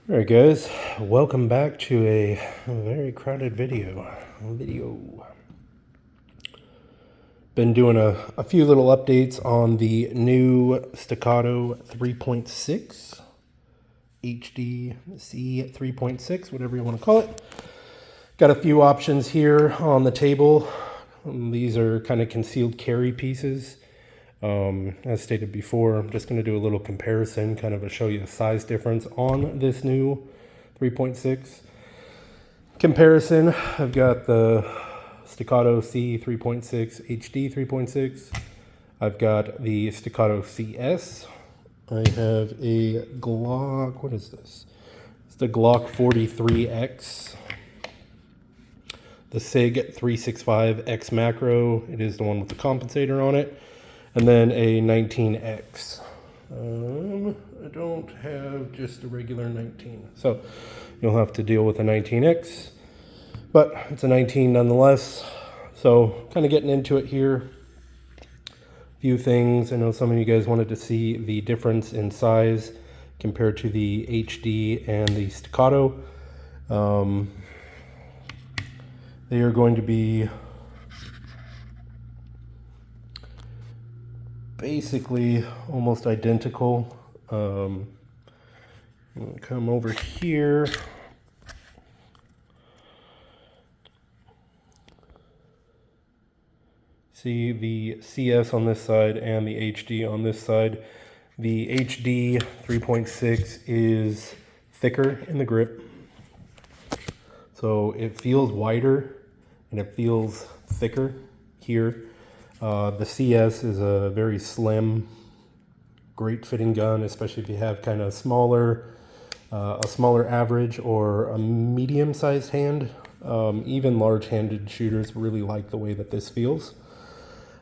Alright guys, welcome back to a very crowded video. Been doing a few little updates on the new Staccato 3.6, HDC 3.6, whatever you want to call it. Got a few options here on the table. These are kind of concealed carry pieces. As stated before, I'm just going to do a little comparison, kind of show you a size difference on this new 3.6. Comparison, I've got the Staccato C 3.6 HD 3.6. I've got the Staccato CS. I have a Glock, what is this? It's the Glock 43X. The SIG 365X macro, it is the one with the compensator on it. And then a 19X. I don't have just a regular 19. So you'll have to deal with a 19X. But it's a 19 nonetheless. So kind of getting into it here. A few things. I know some of you guys wanted to see the difference in size compared to the HD and the Staccato. They are going to be basically almost identical. I'm gonna come over here. See the CS on this side and the HD on this side. The HD 3.6 is thicker in the grip. So it feels wider and it feels thicker here. The CS is a very slim, great fitting gun, especially if you have kind of a smaller average or a medium-sized hand. Even large-handed shooters really like the way that this feels.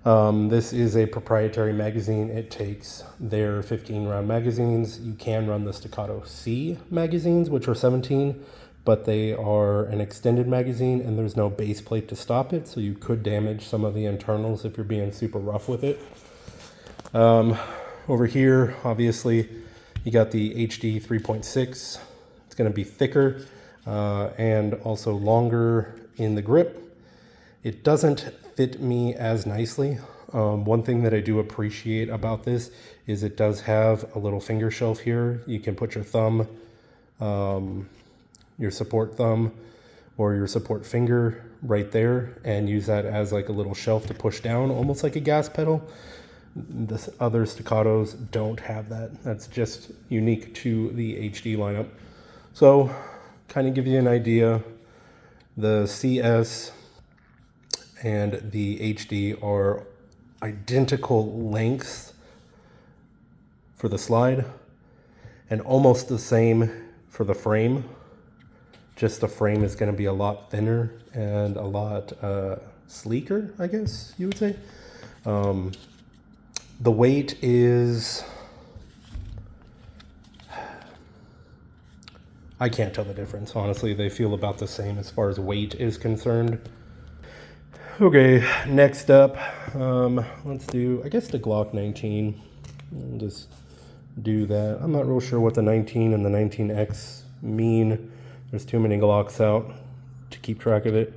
This is a proprietary magazine. It takes their 15-round magazines. You can run the Staccato C magazines, which are 17, but they are an extended magazine and there's no base plate to stop it, so you could damage some of the internals if you're being super rough with it. Over here, obviously, you got the HD 3.6. It's going to be thicker and also longer in the grip. It doesn't fit me as nicely. One thing that I do appreciate about this is it does have a little finger shelf here. You can put your thumb, your support thumb or your support finger right there and use that as like a little shelf to push down, almost like a gas pedal. The other Staccatos don't have that. That's just unique to the HD lineup. So kind of give you an idea, the CS and the HD are identical lengths for the slide and almost the same for the frame. Just the frame is going to be a lot thinner and a lot sleeker, I guess you would say. The weight is... I can't tell the difference, honestly. They feel about the same as far as weight is concerned. Okay, next up, let's do, I guess, the Glock 19. I'll just do that. I'm not real sure what the 19 and the 19X mean. There's too many Glocks out to keep track of it.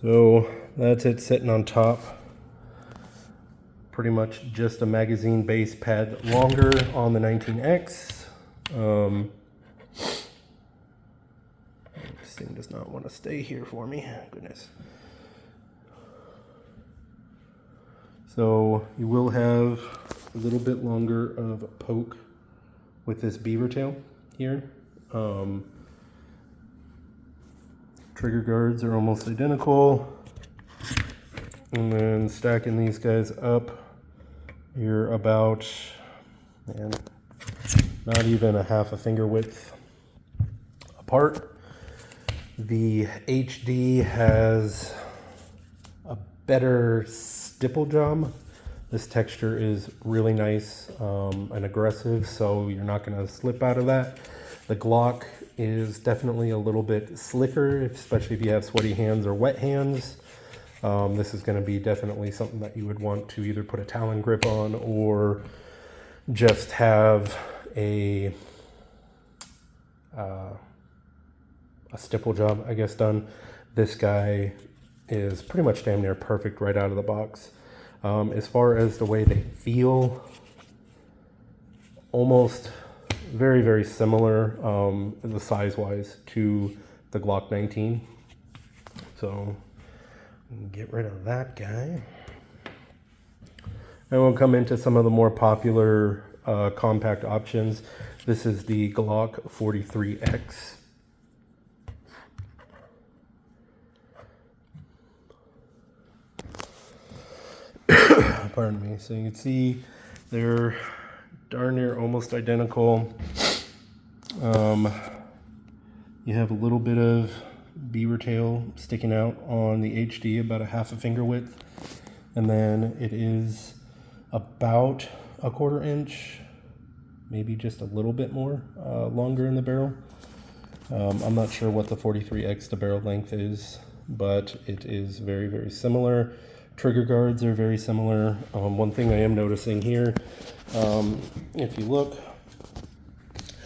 So that's it sitting on top. Pretty much just a magazine base pad longer on the 19X. This thing does not want to stay here for me. Goodness. So you will have a little bit longer of a poke with this beaver tail here. Trigger guards are almost identical. And then stacking these guys up, you're about, man, not even a half a finger width apart. The HD has a better stipple job. This texture is really nice and aggressive, so you're not going to slip out of that. The Glock is definitely a little bit slicker, especially if you have sweaty hands or wet hands. This is going to be definitely something that you would want to either put a Talon grip on or just have a stipple job, I guess, done. This guy is pretty much damn near perfect right out of the box. As far as the way they feel, almost very, very similar the size-wise to the Glock 19. So get rid of that guy. And we'll come into some of the more popular compact options. This is the Glock 43X. Pardon me. So you can see they're darn near almost identical. You have a little bit of beaver tail sticking out on the HD, about a half a finger width, and then it is about a 1/4 inch, maybe just a little bit more longer in the barrel. I'm not sure what the 43X, the barrel length is, but it is very, very similar. Trigger guards are very similar. One thing I am noticing here, if you look,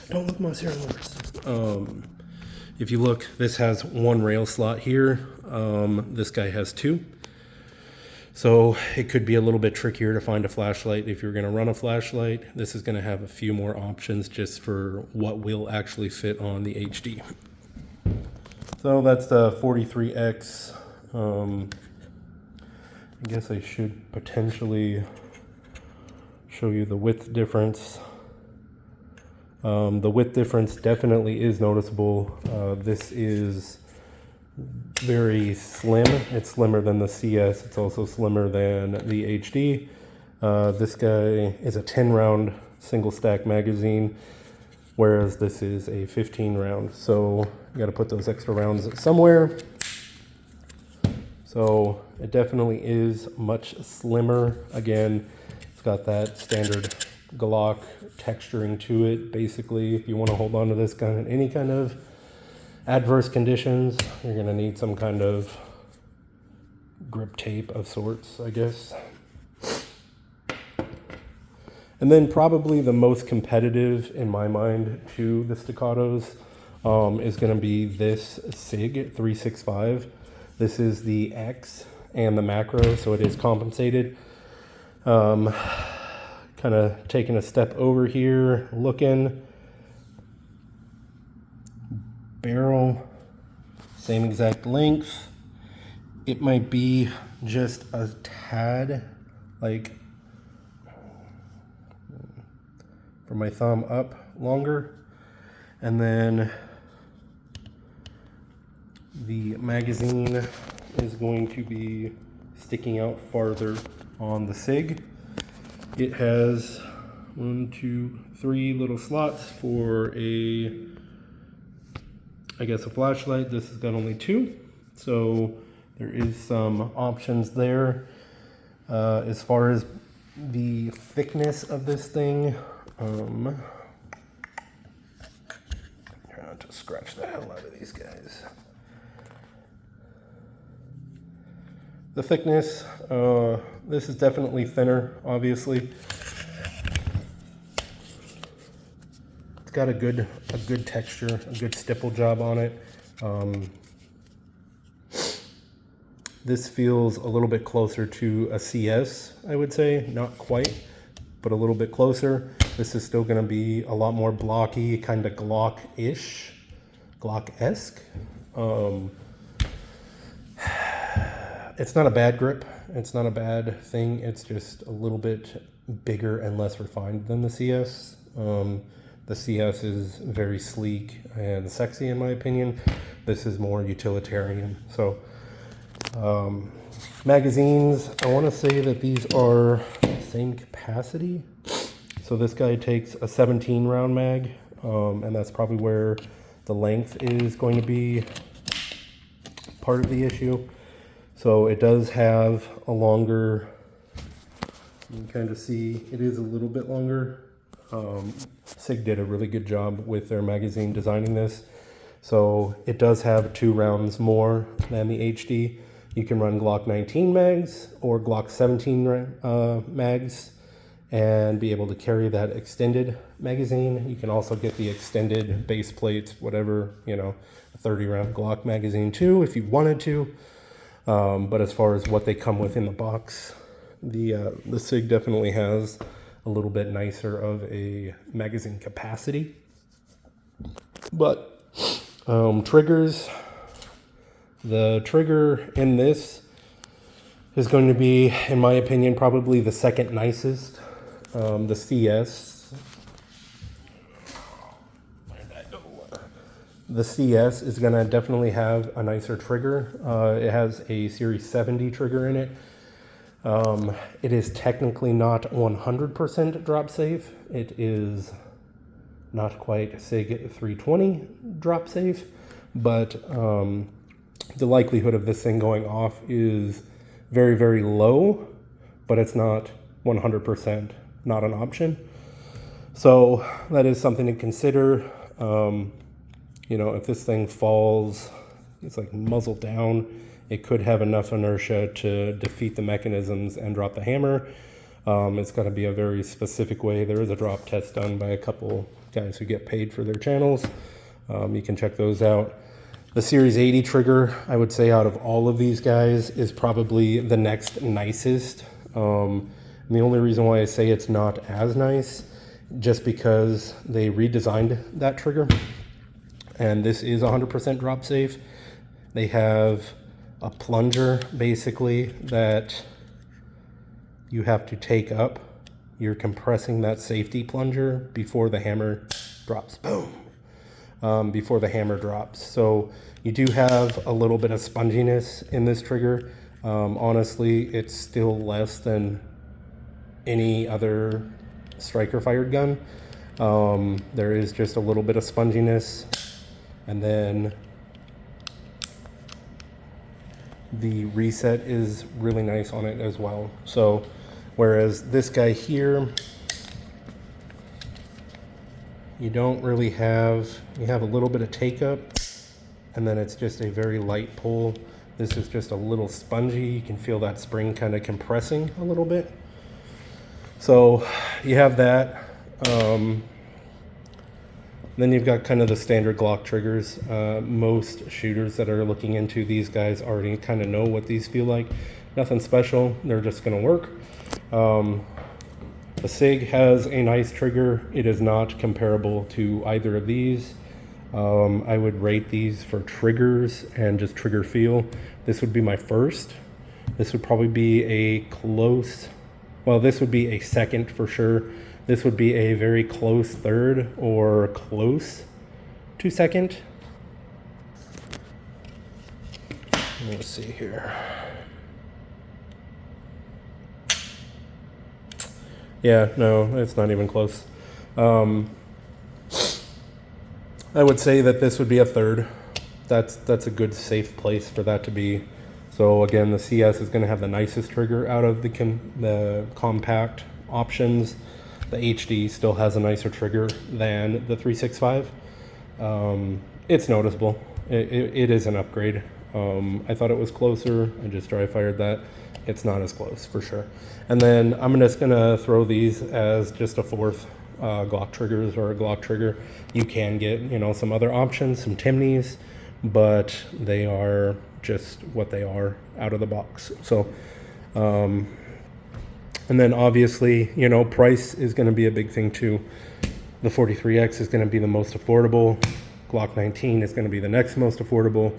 don't look my serial numbers. If you look, this has one rail slot here. This guy has 2. So it could be a little bit trickier to find a flashlight. If you're gonna run a flashlight, this is gonna have a few more options just for what will actually fit on the HD. So that's the 43X. I guess I should potentially show you the width difference. The width difference definitely is noticeable. This is very slim. It's slimmer than the CS. It's also slimmer than the HD. This guy is a 10-round single stack magazine, whereas this is a 15-round. So you got to put those extra rounds somewhere. So it definitely is much slimmer. Again, it's got that standard Glock texturing to it. Basically, if you want to hold on to this gun in any kind of adverse conditions, you're going to need some kind of grip tape of sorts, I guess. And then probably the most competitive in my mind to the Staccatos is going to be this SIG 365. This is the X and the macro, so it is compensated. Kind of taking a step over here, looking. Barrel, same exact length. It might be just a tad, like from my thumb up longer. And then the magazine is going to be sticking out farther on the SIG. It has 1, 2, 3 little slots for a flashlight. This has got only 2, so there is some options there. As far as the thickness of this thing, try not to scratch the hell out of these guys. The thickness, this is definitely thinner, obviously. It's got a good texture, a good stipple job on it. This feels a little bit closer to a CS, I would say. Not quite, but a little bit closer. This is still gonna be a lot more blocky, kind of Glock-ish, Glock-esque. It's not a bad grip. It's not a bad thing. It's just a little bit bigger and less refined than the CS. The CS is very sleek and sexy in my opinion. This is more utilitarian. So magazines, I want to say that these are the same capacity. So this guy takes a 17 round mag, and that's probably where the length is going to be part of the issue. So it does have a longer, you can kind of see it is a little bit longer. SIG did a really good job with their magazine designing this. So it does have 2 rounds more than the HD. You can run Glock 19 mags or Glock 17 mags and be able to carry that extended magazine. You can also get the extended base plate, whatever, you know, a 30 round Glock magazine too, if you wanted to. But as far as what they come with in the box, the SIG definitely has a little bit nicer of a magazine capacity. But triggers, the trigger in this is going to be, in my opinion, probably the second nicest. The CS. Where did I go? The CS is going to definitely have a nicer trigger. It has a Series 70 trigger in it. It is technically not 100% drop safe. It is not quite SIG 320 drop safe, but the likelihood of this thing going off is very, very low, but it's not 100% not an option. So that is something to consider. You know, if this thing falls, it's like muzzle down, it could have enough inertia to defeat the mechanisms and drop the hammer. It's got to be a very specific way. There is a drop test done by a couple guys who get paid for their channels. You can check those out. The Series 80 trigger, I would say out of all of these guys, is probably the next nicest. And the only reason why I say it's not as nice, just because they redesigned that trigger. And this is 100% drop safe. They have a plunger, basically, that you have to take up. You're compressing that safety plunger before the hammer drops. Boom. Before the hammer drops. So you do have a little bit of sponginess in this trigger. Honestly, it's still less than any other striker fired gun. There is just a little bit of sponginess, and then the reset is really nice on it as well. So whereas this guy here, you don't really have, you have a little bit of take up, and then it's just a very light pull. This is just a little spongy. You can feel that spring kind of compressing a little bit. So you have that. Then you've got kind of the standard Glock triggers. Most shooters that are looking into these guys already kind of know what these feel like. Nothing special, they're just gonna work. The SIG has a nice trigger. It is not comparable to either of these. I would rate these for triggers and just trigger feel. This would be my first. This would probably be a close, well, this would be a second for sure. This would be a very close third or close to second. Let's see here. Yeah, no, it's not even close. I would say that this would be a third. That's a good safe place for that to be. So again, the CS is going to have the nicest trigger out of the compact options. The HD still has a nicer trigger than the 365. It's noticeable. It is an upgrade. I thought it was closer. I just dry fired that. It's not as close for sure. And then I'm just gonna throw these as just a fourth Glock triggers or a Glock trigger. You can get, you know, some other options, some Timneys, but they are just what they are out of the box. So, and then obviously, you know, price is going to be a big thing too. The 43X is going to be the most affordable. Glock 19 is going to be the next most affordable.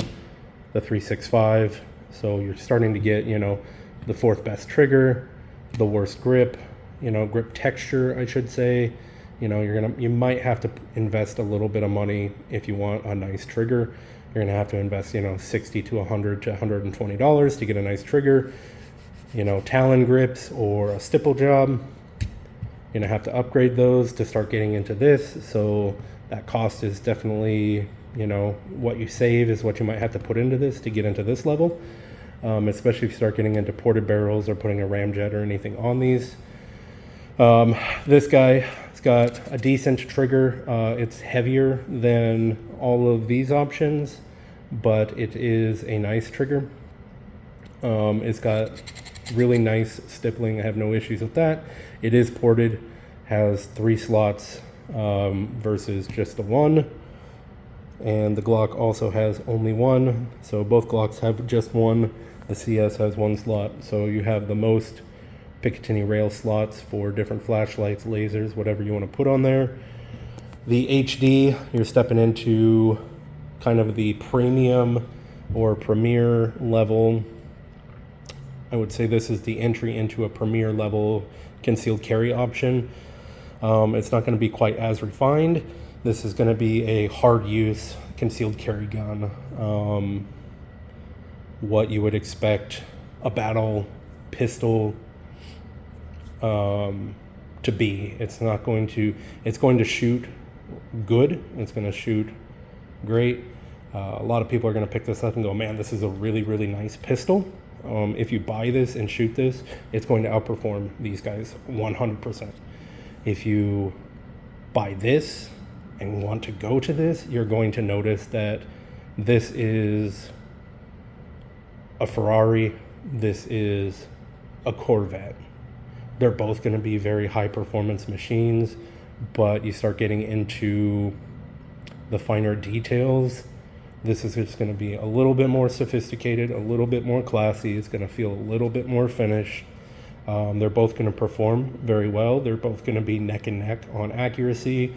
The 365. So you're starting to get, you know, the fourth best trigger, the worst grip, you know, grip texture, I should say. You know, you might have to invest a little bit of money if you want a nice trigger. You're going to have to invest, you know, $60 to $100 to $120 to get a nice trigger. You know, Talon grips or a stipple job. You're gonna have to upgrade those to start getting into this. So that cost is definitely, you know, what you save is what you might have to put into this to get into this level. Especially if you start getting into ported barrels or putting a ramjet or anything on these. This guy has got a decent trigger. It's heavier than all of these options, but it is a nice trigger. It's got really nice stippling. I have no issues with that. It is ported, has 3 slots versus just the 1. And the Glock also has only 1. So both Glocks have just 1. The CS has 1 slot. So you have the most Picatinny rail slots for different flashlights, lasers, whatever you want to put on there. The HD, you're stepping into kind of the premium or premier level. I would say this is the entry into a premier level concealed carry option. It's not going to be quite as refined. This is going to be a hard use concealed carry gun. What you would expect a battle pistol to be. It's going to shoot good. It's going to shoot great. A lot of people are going to pick this up and go, man, this is a really, really nice pistol. If you buy this and shoot this, it's going to outperform these guys 100%. If you buy this and want to go to this, you're going to notice that this is a Ferrari, this is a Corvette. They're both going to be very high performance machines, but you start getting into the finer details. This is just going to be a little bit more sophisticated, a little bit more classy. It's going to feel a little bit more finished. They're both going to perform very well. They're both going to be neck and neck on accuracy.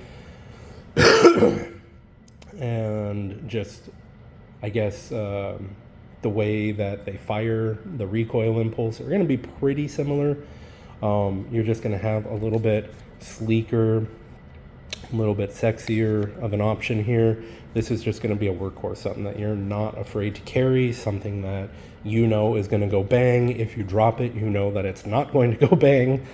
And just, I guess, the way that they fire, the recoil impulse are going to be pretty similar. You're just going to have a little bit sleeker, a little bit sexier of an option here. This is just going to be a workhorse, something that you're not afraid to carry, something that you know is going to go bang. If you drop it, you know that it's not going to go bang.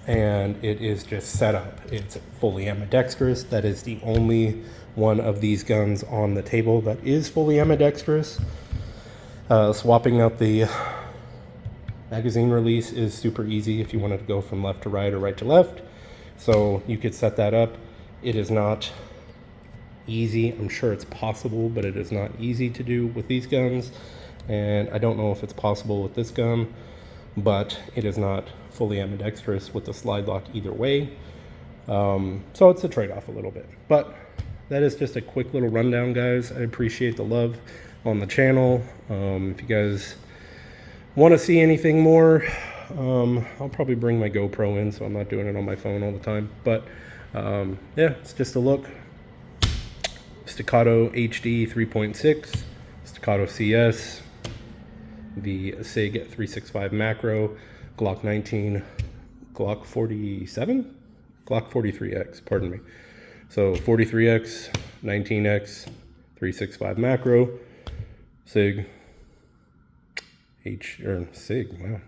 And it is just set up. It's fully ambidextrous. That is the only one of these guns on the table that is fully ambidextrous. Swapping out the magazine release is super easy if you wanted to go from left to right or right to left. So you could set that up. It is not easy. I'm sure it's possible, but it is not easy to do with these guns. And I don't know if it's possible with this gun, but it is not fully ambidextrous with the slide lock either way. So it's a trade-off a little bit. But that is just a quick little rundown, guys. I appreciate the love on the channel. If you guys want to see anything more, I'll probably bring my GoPro in, so I'm not doing it on my phone all the time. But yeah, it's just a look. Staccato HD 3.6, Staccato CS, the SIG 365 macro, Glock 19, Glock 47, Glock 43X, pardon me. So 43X, 19X, 365 macro, SIG, SIG, wow.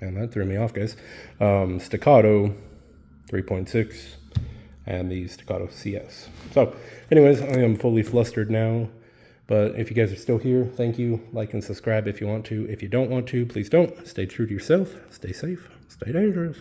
And that threw me off, guys. Staccato 3.6 and the Staccato CS. So anyways, I am fully flustered now, but if you guys are still here, thank you. Like and subscribe if you want to. If you don't want to, please don't. Stay true to yourself, stay safe, stay dangerous.